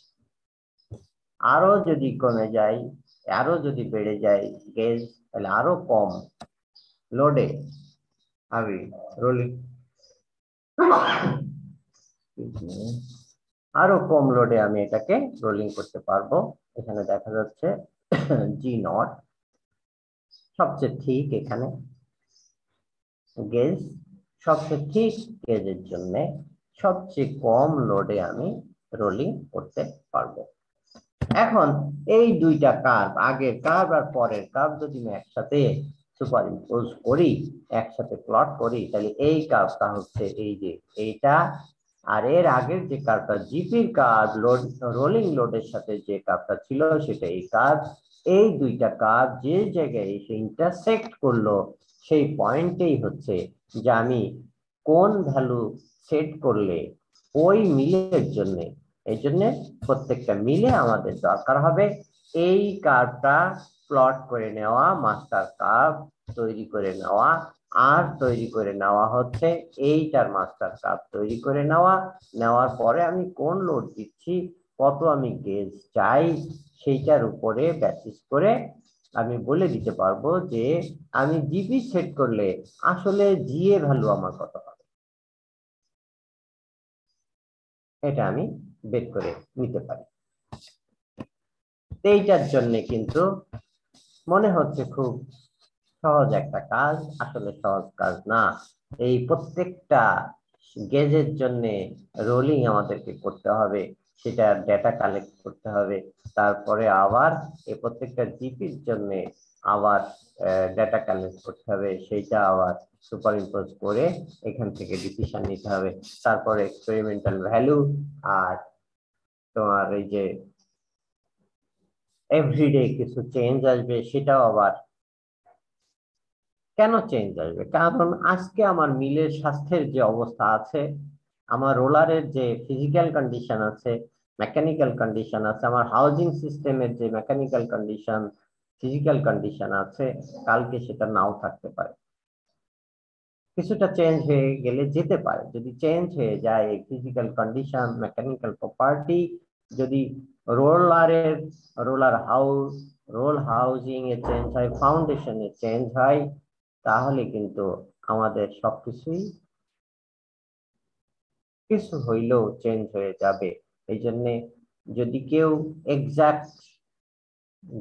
S2: আরো যদি কমে যায়, আরো যদি বেড়ে যায় গেজ, তাহলে আরো কম লোডে আমি রোলিং আমি এটাকে রোলিং করতে পারবো। এখানে দেখা যাচ্ছে জি নট সবচেয়ে ঠিক, এখানে গেজ সবচেয়ে ঠিক, গেজের জন্য সবচেয়ে কম লোডে আমি রোলিং করতে পারবো। এখন এই দুইটা কার্ভ, আগের কার্ভ আর পরের কার্ভ যদি আমি একসাথে সুপারইম্পোজ করি, একসাথে প্লট করি, তাহলে এই কার্ভটা হচ্ছে এই যে এইটা, আর এর আগের যে কার্ভটা জিপির কার্ভ লোড রোলিং লোডের সাথে যে কার্ভটা ছিল সেটা এই কার্ভ। এই দুইটা কার্ভ যে জায়গায় এসে ইন্টারসেক্ট করলো সেই পয়েন্টেই হচ্ছে যে আমি কোন ভ্যালু সেট করলে ওই মিলের জন্য, এই জন্য প্রত্যেকটা মিলে আমাদের দরকার হবে এই কার্ভটা প্লট করে নেওয়া, মাস্টার কার্ভ তৈরি করে নেওয়া, আর তৈরি করে নেওয়া হচ্ছে এইটার মাস্টার কার্ভ তৈরি করে নেওয়ার পরে আমি কোন লোড দিচ্ছি, কত আমি গেজ চাই, সেইটার উপরে বেসিস করে আমি বলে দিতে পারবো যে আমি জিপি সেট করলে আসলে জিএ ভ্যালু আমার কত হবে, এটা আমি বের করে নিতে পারি। এইটার জন্য কিন্তু মনে হচ্ছে খুব সহজ একটা কাজ, আসলে সহজ কাজ না। এই প্রত্যেকটা গেজের জন্য রোলিং আমাদেরকে করতে হবে, সেটা ডেটা কালেক্ট করতে হবে, তারপরে আবার এই প্রত্যেকটা জিপির জন্য আবার ডেটা কালেক্ট করতে হবে, সেইটা আবার সুপারইম্পোজ করে এখান থেকে ডিসিশন নিতে হবে, তারপরে এক্সপেরিমেন্টাল ভ্যালু আর তোমার এই যে এভরিডে কিছু চেঞ্জ আসবে, সেটাও আবার কেন চেঞ্জ আসবে, কারণ আজকে আমার মিলের স্বাস্থ্যের যে অবস্থা আছে, আমার রোলারের যে ফিজিক্যাল কন্ডিশন আছে, মেকানিক্যাল কন্ডিশন আছে, আমার হাউজিং সিস্টেমের যে মেকানিক্যাল কন্ডিশন, ফিজিক্যাল কন্ডিশন আছে, কালকে সেটা নাও থাকতে পারে, কিছুটা চেঞ্জ হয়ে গেলে যেতে পারে। যদি চেঞ্জ হয়ে যায় এই ফিজিক্যাল কন্ডিশন, মেকানিক্যাল প্রপার্টি, যদি রোলার হাউজিং এ চেঞ্জ হয়, ফাউন্ডেশনে চেঞ্জ হয়, তাহলে কিন্তু আমাদের সবকিছুই কিছু হইলেও চেঞ্জ হয়ে যাবে। এই জন্য যদি কেউ এক্সাক্ট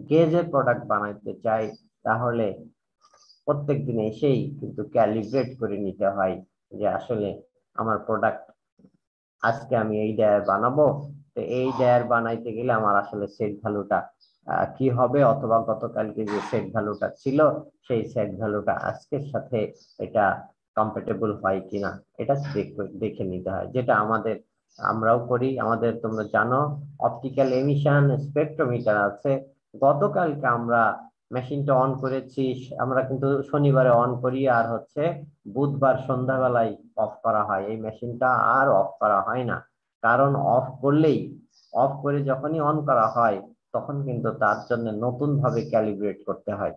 S2: গেজের প্রোডাক্ট বানাইতে চায় তাহলে প্রত্যেক দিন এসেই কিন্তু ক্যালিব্রেট করে নিতে হয় যে আসলে আমার প্রোডাক্ট আজকে আমি এই ডায়ার বানাবো, তো এই ডায়ার বানাইতে গেলে আমার আসলে সেট ভ্যালুটা কি হবে, অথবা গতকালকে যে সেট ভ্যালুটা ছিল সেই সেট ভ্যালুটা আজকের সাথে এটা কম্প্যাটেবল হয় কিনা, এটা দেখে নিতে হয়, যেটা আমরাও করি। আমাদের তোমরা জানো অপটিক্যাল এমিশন স্পেকট্রোমিটার আছে, গতকালকে আমরা মেশিনটা অন করেছি, আমরা কিন্তু শনিবারে অন করি আর হচ্ছে বুধবার সন্ধ্যাবেলায় অফ করা হয়। এই মেশিনটা আর অফ করা হয় না, কারণ অফ করলেই, অফ করে যখনই অন করা হয় তখন কিন্তু তার জন্য নতুন ভাবে ক্যালিব্রেট করতে হয়।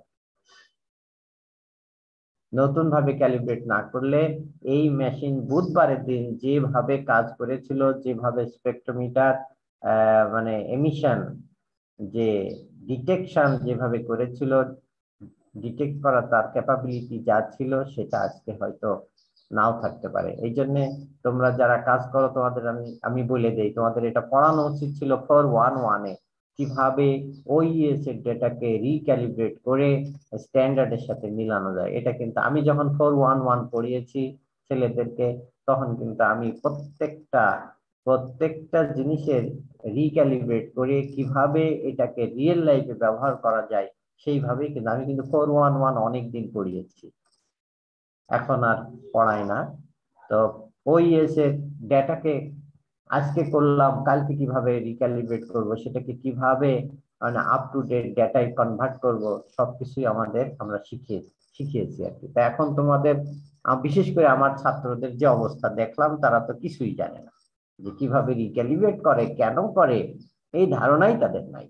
S2: নতুন ভাবে ক্যালিব্রেট না করলে এই মেশিন বুধবারের দিন যেভাবে কাজ করেছিল, যেভাবে স্পেকট্রোমিটার মানে এমিশন যে ডিটেকশন যেভাবে করেছিল, ডিটেক্ট করা তার ক্যাপাবিলিটি যা ছিল সেটা আজকে হয়তো নাও থাকতে পারে। এই জন্য তোমরা যারা কাজ করো তোমাদের আমি বলে দেই, তোমাদের এটা পড়ানো উচিত ছিল 411 কিভাবে ওইএস এর ডেটাকে রিক্যালিব্রেট করে স্ট্যান্ডার্ডের সাথে মিলানো যায়। এটা কিন্তু আমি যখন 411 পড়িয়েছি ছেলেদেরকে তখন কিন্তু আমি প্রত্যেকটা জিনিসের রিক্যালিব্রেট করে কিভাবে এটাকে রিয়েল লাইফে ব্যবহার করা যায় সেইভাবেই কিন্তু আমি কিন্তু 411 অনেকদিন পড়িয়েছি, এখন আর পড়াই না। তো ওইএস এর ডেটাকে আজকে করলাম, কালকে কিভাবে রিক্যালিব্রেট করব, সেটাকে কিভাবে মানে আপ টু ডেট ডেটায় কনভার্ট করব, সবকিছুই আমরা শিখিয়েছি আর কি। তা এখন তোমাদের বিশেষ করে আমার ছাত্রদের যে অবস্থা দেখলাম, তারা তো কিছুই জানে না যে কিভাবে রিক্যালিব্রেট করে, কেন করে, এই ধারণাই তাদের নাই।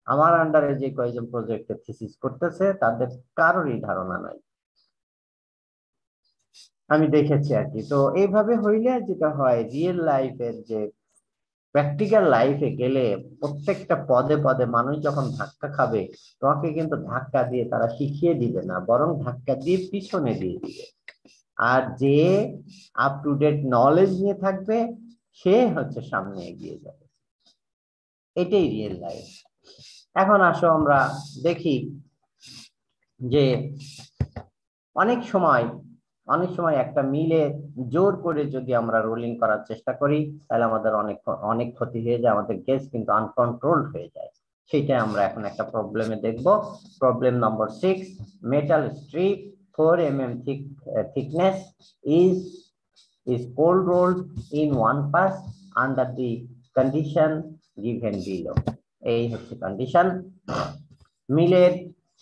S2: আমার আন্ডারে যে কয়েকজন প্রজেক্টে থিসিস করতেছে তাদের কারোরই ধারণা নাই, আমি দেখেছি আর কি। তো এইভাবে হইলে যেটা হয়, রিয়েল লাইফের যে প্র্যাকটিক্যাল লাইফে গেলে প্রত্যেকটা পদে পদে মানুষ যখন ধাক্কা খাবে, তোমাকে কিন্তু ধাক্কা দিয়ে তারা শিখিয়ে দিবে না, বরং ধাক্কা দিয়ে পিছনে দিয়ে দিবে। আর যে আপ টু ডেট নলেজ নিয়ে থাকবে সে হচ্ছে সামনে এগিয়ে যাবে। এটাই রিয়েল লাইফ। এখন আসো আমরা দেখি যে অনেক সময় একটা মিলে জোর করে যদি আমরা রোলিং করার চেষ্টা করি তাহলে আমাদের অনেক ক্ষতি হয়ে যায়, আমাদের গ্যাস কিন্তু আনকন্ট্রোলড হয়ে যায়। সেটা আমরা এখন একটা প্রবলেমে দেখব। Problem number 6, metal strip 4 mm thickness is cold rolled in one pass under the condition given below. এই হচ্ছে কন্ডিশন।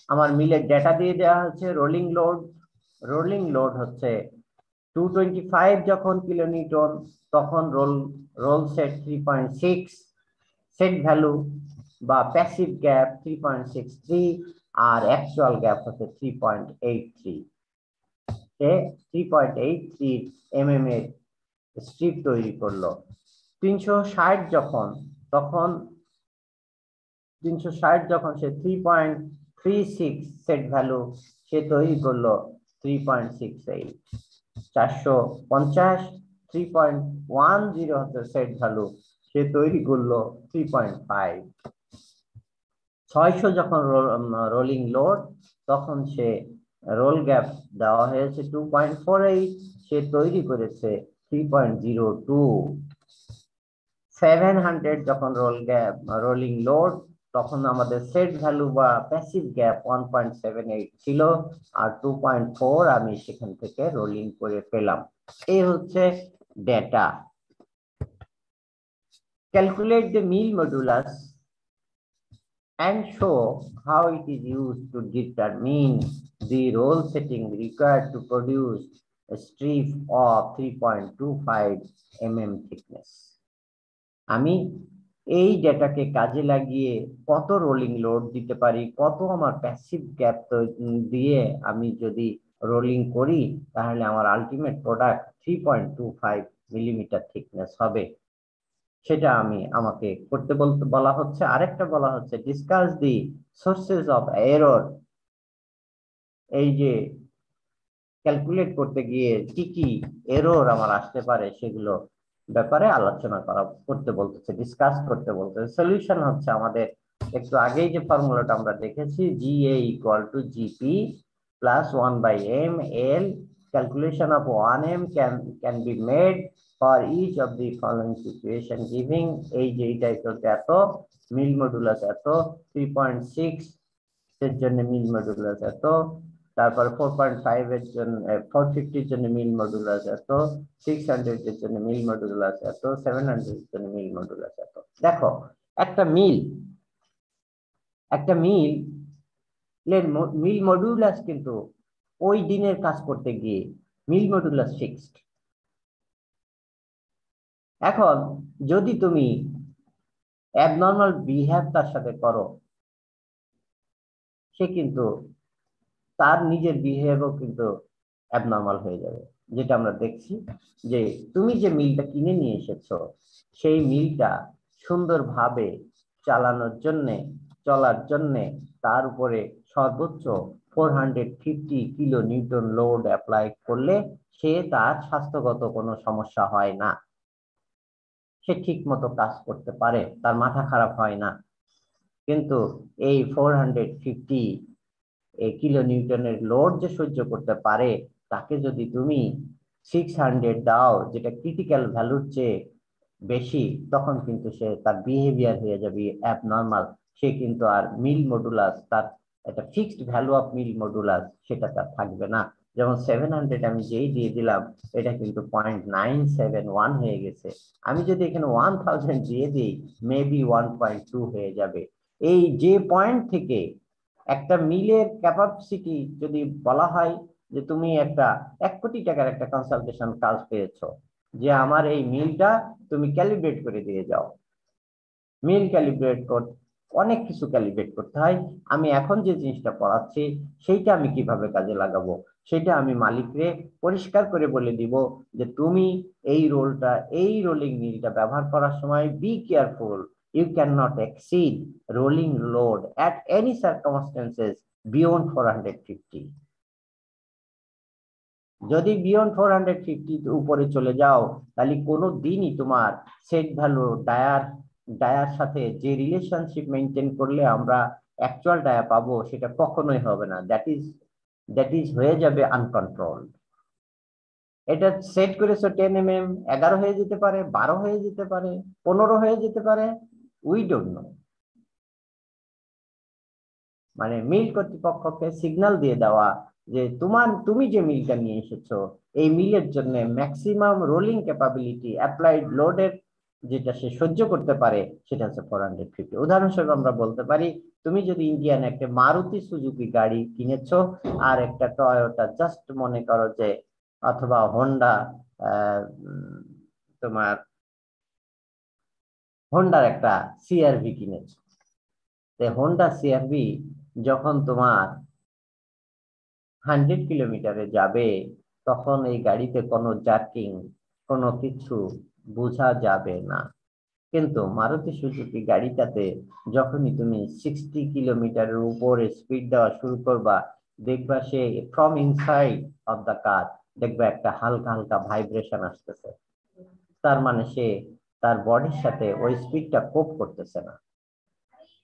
S2: আমার মিলের ডেটা দিয়ে দেওয়া হচ্ছে। রোলিং লোড হচ্ছে 225 যখন কিলোনিউটন, তখন রোল সেট 3.6, সেট ভ্যালু বা প্যাসিভ গ্যাপ 3.63 আর অ্যাকচুয়াল গ্যাপ হচ্ছে 3.83। 3.83 mm এর স্ট্রিপ তৈরি করলো। 360 যখন সে 3.36 সেট ভ্যালু সে তৈরি করলো 3.68। 450 3.10 হচ্ছে সেট ভ্যালু, সে তৈরি করলো 3.5। 600 যখন রোলিং লোড, তখন সে রোল গ্যাপ দেওয়া হয়েছে 2.48, সে তৈরি করেছে 3.02। 700 যখন রোলিং লোড, তখন আমাদের সেট ভ্যালু বা প্যাসিভ গ্যাপ 1.78 ছিল, আর 2.4 আমি সেখান থেকে রোলিং করে পেলাম। এই হচ্ছে data. Calculate the mill modulus and show how it is used to determine the roll setting required to produce a strip of 3.25 mm thickness. আমি এই ডেটাকে কাজে লাগিয়ে কত রোলিং লোড দিতে পারি, কত আমার প্যাসিভ গ্যাপ দিয়ে আমি যদি রোলিং করি তাহলে আমার আলটিমেট প্রোডাক্ট 3.25 মিলিমিটার থিকনেস হবে, সেটা আমাকে করতে বলা হচ্ছে। আরেকটা বলা হচ্ছে discuss the sources of error. এই যে ক্যালকুলেট করতে গিয়ে কি কি এরর আমার আসতে পারে সেগুলো ব্যাপারে আলোচনা করতে বলতেছে, ডিসকাস করতে বলতেছে। সলিউশন হচ্ছে আমাদের একটু আগেই যে ফর্মুলাটা আমরা দেখেছি, GA = GP + 1/m L. Calculation of 1m can be made for each of the following situation giving এই যে এইটা এত, মিল মডুলাস এত, 3.6 এর জন্য মিল মডুলাস এত, তারপর 4.5 এর জন্য 450 এর জন্য মিল মডুলাস এত, 600 এর জন্য মিল মডুলাস এত, 700 এর জন্য মিল মডুলাস এত। দেখো একটা মিল মডুলাস কিন্তু ওই দিনের কাজ করতে গিয়ে মিল মডুলাস ফিক্সড। এখন যদি তুমি অ্যাবনর্মাল বিহেভ তার সাথে করো, সে কিন্তু তার নিজের বিহেভও কিন্তু অ্যাবনর্মাল হয়ে যাবে। যেটা আমরা দেখছি যে তুমি যে মিলটা কিনে নিয়ে এসেছো সেই মিলটা সুন্দরভাবে চলার জন্যে তার উপরে সর্বোচ্চ 450 কিলো নিউটন লোড অ্যাপ্লাই করলে সে তার স্বাস্থ্যগত কোনো সমস্যা হয় না, সে ঠিক মতো কাজ করতে পারে, তার মাথা খারাপ হয় না। কিন্তু এই 450 কিলো নিউটনের লোড যে সহ্য করতে পারে, তাকে যদি তুমি 600 দাও, যেটা ক্রিটিক্যাল ভ্যালুর চেয়ে বেশি, তখন কিন্তু সে তার বিহেভিয়ার হয়ে যাবে অ্যাবনর্মাল। সে কিন্তু আর মিল মডুলাস, তার একটা fixed value of mill modulus সেটা তার থাকবে না। যেমন 700 আমি যেই দিয়ে দিলাম, এটা কিন্তু 0.971 হয়ে গেছে। আমি যদি এখানে 1000 দিয়ে দিই, মেবি 1.2 হয়ে যাবে। এই যে পয়েন্ট থেকে একটা মিলের ক্যাপাসিটি যদি বলা হয় যে তুমি একটা 1 কোটি টাকার একটা কনসালটেশন কাজ পেয়েছো, যে আমার এই মিলটা তুমি ক্যালিব্রেট করে দিয়ে যাও। মিল ক্যালিব্রেট করতে অনেক কিছু ক্যালিব্রেট করতে হয়। আমি এখন যে জিনিসটা পড়াচ্ছি সেইটা আমি কিভাবে কাজে লাগাবো, সেটা আমি মালিককে পরিষ্কার করে বলে দিব যে তুমি এই রোলিং মিলটা ব্যবহার করার সময় be careful, you cannot exceed rolling load at any circumstances beyond 450. যদি বিয়ন্ড 450 উপরে চলে যাও, তাহলে কোনো দিনই তোমার সেট ভ্যালু ডায়ার সাথে যে রিলেশনশিপ মেনটেন করলে আমরা অ্যাকচুয়াল ডায়া পাবো, সেটা কখনোই হবে না। দ্যাট ইজ হয়ে যাবে আনকন্ট্রোলড। এটা সেট করেছো 10 mm, 11 হয়ে যেতে পারে, 12 হয়ে যেতে পারে, 15 হয়ে যেতে পারে, উই ডোন্ট নো। মানে মিল কর্তৃপক্ষকে সিগন্যাল দিয়ে দেওয়া যে তুমি যে মিলটা নিয়ে এসেছো এই মিলের জন্য ম্যাক্সিমাম রোলিং ক্যাপাবিলিটি অ্যাপ্লাইড লোডের যেটা সে সহ্য করতে পারে সেটা হচ্ছে 450। উদাহরণস্বরূপ আমরা বলতে পারি, তুমি যদি ইন্ডিয়ান একটা মারুতি সুজুকি গাড়ি কিনেছো আর একটা টয়োটা জাস্ট মনে করো যে, অথবা হোন্ডা, তোমার হোন্ডার একটা সিআরভি কিনেছো। হোন্ডা সিআরভি যখন তোমার 100 কিলোমিটারে যাবে, তখন এই গাড়িতে কোনো জার্কিং কোনো কিছু বোঝা যাবে না। কিন্তু মারুতি সুজুকি গাড়িটাতে যখনই তুমি 60 কিলোমিটারের উপরে স্পিড দেওয়া শুরু করবা, দেখবা সে from inside of the car দেখবা একটা হালকা হালকা ভাইব্রেশন আসতেছে। তার মানে সে তার বডির সাথে ওই স্পিডটা কোপ করতেছে না।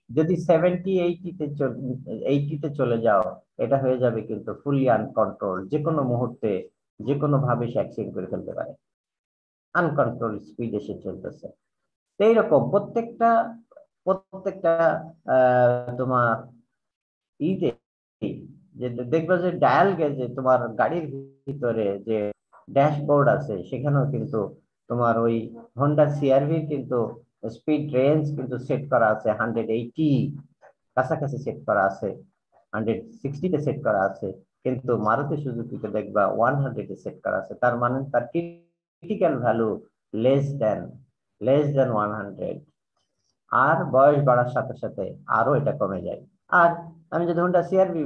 S2: যদি 70-80-তে চলে যাও, এটা হয়ে যাবে কিন্তু ফুলি আনকন্ট্রোল। যে কোনো মুহূর্তে যে কোনো ভাবে সে অ্যাক্সিডেন্ট করে ফেলতে পারে, আনকন্ট্রোল স্পিড এসে চলতেছে। এইরকম প্রত্যেকটা তোমার ইতে যে দেখবা যে ডায়াল গেজে তোমার গাড়ির ভিতরে যে ড্যাশবোর্ড আছে, সেখানেও কিন্তু তোমার ওই হোন্ডা সিআরভি কিন্তু স্পিড রেঞ্জ কিন্তু সেট করা আছে 180 কাছাকাছি সেট করা আছে, 160-তে সেট করা আছে। কিন্তু মারুতি সুজুকিতে দেখবা 100-এ সেট করা আছে। তার মানে তার ক্রিটিক্যাল ভ্যালু লেস দেন 100। আর বয়স বাড়ার সাথে সাথে আরো এটা কমে যায়। আর আমি যদি হোন্ডা সিআরভি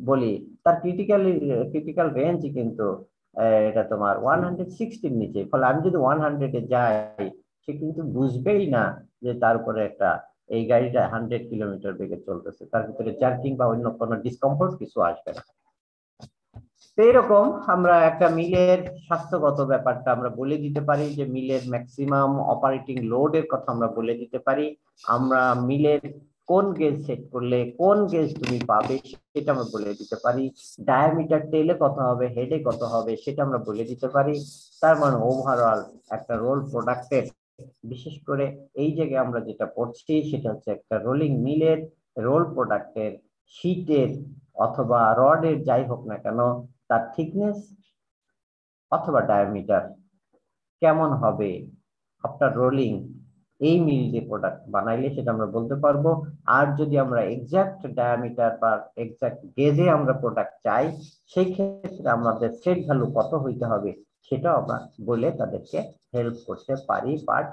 S2: বলি, তার ক্রিটিক্যাল রেঞ্জ কিন্তু এটা তোমার 160-এর নিচে। ফলে আমি যদি 100-এ যাই, সে কিন্তু বুঝবেই না যে তার উপরে একটা এই গাড়িটা 100 কিলোমিটার বেগে চলতেছে, তার ভিতরে জার্কিং বা অন্য কোনো ডিসকমফোর্ট কিছু আসবে না। এইরকম আমরা একটা মিলের স্বাস্থ্যগত ব্যাপারটা আমরা বলে দিতে পারি, যে মিলের ম্যাক্সিমাম অপারেটিং লোডের কথা আমরা বলে দিতে পারি। আমরা মিলের কোন গেজ সেট করলে কোন গেজ তুমি পাবে সেটা আমরা বলে দিতে পারি। ডায়ামিটার টেলে কত হবে, হেডে কত হবে সেটা আমরা বলে দিতে পারি। তার মানে ওভারঅল একটা রোল প্রোডাক্টের, বিশেষ করে এই জায়গায় আমরা যেটা পড়ছি সেটা হচ্ছে একটা রোলিং মিলের রোল প্রোডাক্টের শীটের অথবা রডের যাই হোক না কেন, তার থিকনেস অথবা ডায়ামিটার কেমন হবে আফটার রোলিং, এই মিল যে প্রোডাক্ট বানাইলে সেটা আমরা বলতে পারবো। আর যদি আমরা এক্সাক্ট ডায়ামিটার বা এক্সাক্ট গেজে আমরা প্রোডাক্ট চাই, সেই ক্ষেত্রে আমাদের সেট ভ্যালু কত হইতে হবে সেটাও আমরা বলে তাদেরকে হেল্প করতে পারি, but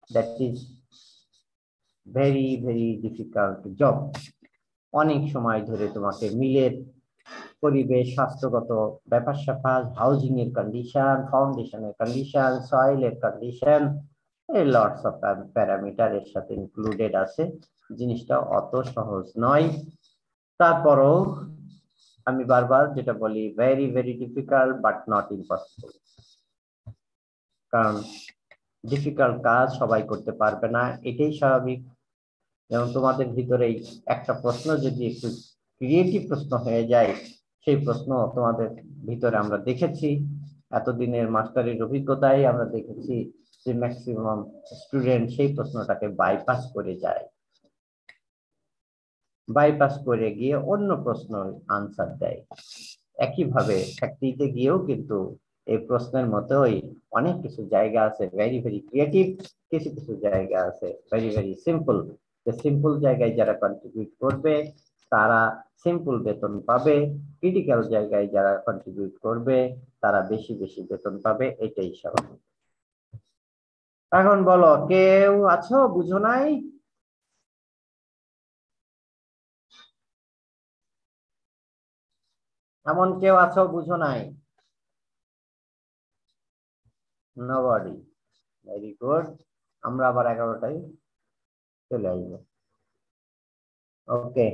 S2: that is very very difficult job. অনেক সময় ধরে তোমাকে মিলের পরিবেশ, স্বাস্থ্যগত ব্যাপার স্যাপার, হাউজিং এর কন্ডিশন, ফাউন্ডেশনের কন্ডিশন, সয়েলের কন্ডিশন, এই লটস অফ প্যারামিটার এর সাথে ইনক্লুডেড আছে। জিনিসটা অত সহজ নয়। তারপরও আমি বারবার যেটা বলি, very very difficult but not impossible. কারণ ডিফিকাল্ট কাজ সবাই করতে পারবে না, এটাই স্বাভাবিক। যেমন তোমাদের ভিতরেই একটা প্রশ্ন যদি একটু ক্রিয়েটিভ প্রশ্ন হয়ে যায়, সেই প্রশ্ন তোমাদের ভিতরে আমরা দেখেছি এতদিনের মাস্টারির অভিজ্ঞতায় আমরা দেখেছি যে ম্যাক্সিমাম স্টুডেন্ট সেই প্রশ্নটাকে বাইপাস করে যায়, বাইপাস করে গিয়ে অন্য প্রশ্ন আনসার দেয়। একইভাবে ফ্যাক্টরিতে গিয়েও কিন্তু এই প্রশ্নের মতোই অনেক কিছু জায়গা আছে ভেরি ভেরি ক্রিয়েটিভ, কিছু কিছু জায়গা আছে ভেরি ভেরি সিম্পল। সিম্পল জায়গায় যারা কন্ট্রিবিউট করবে তারা সিম্পল বেতন পাবে, ক্রিটিক্যাল জায়গায় যারা কন্ট্রিবিউট করবে তারা বেশি বেশি বেতন পাবে, এটাই স্বাভাবিক। এখন বলো, কেউ আছো বুঝো নাই? এমন কেউ আছো বুঝো নাই? নবডি। Very good. আমরা আবার 11টায় চলে আসবো। ওকে।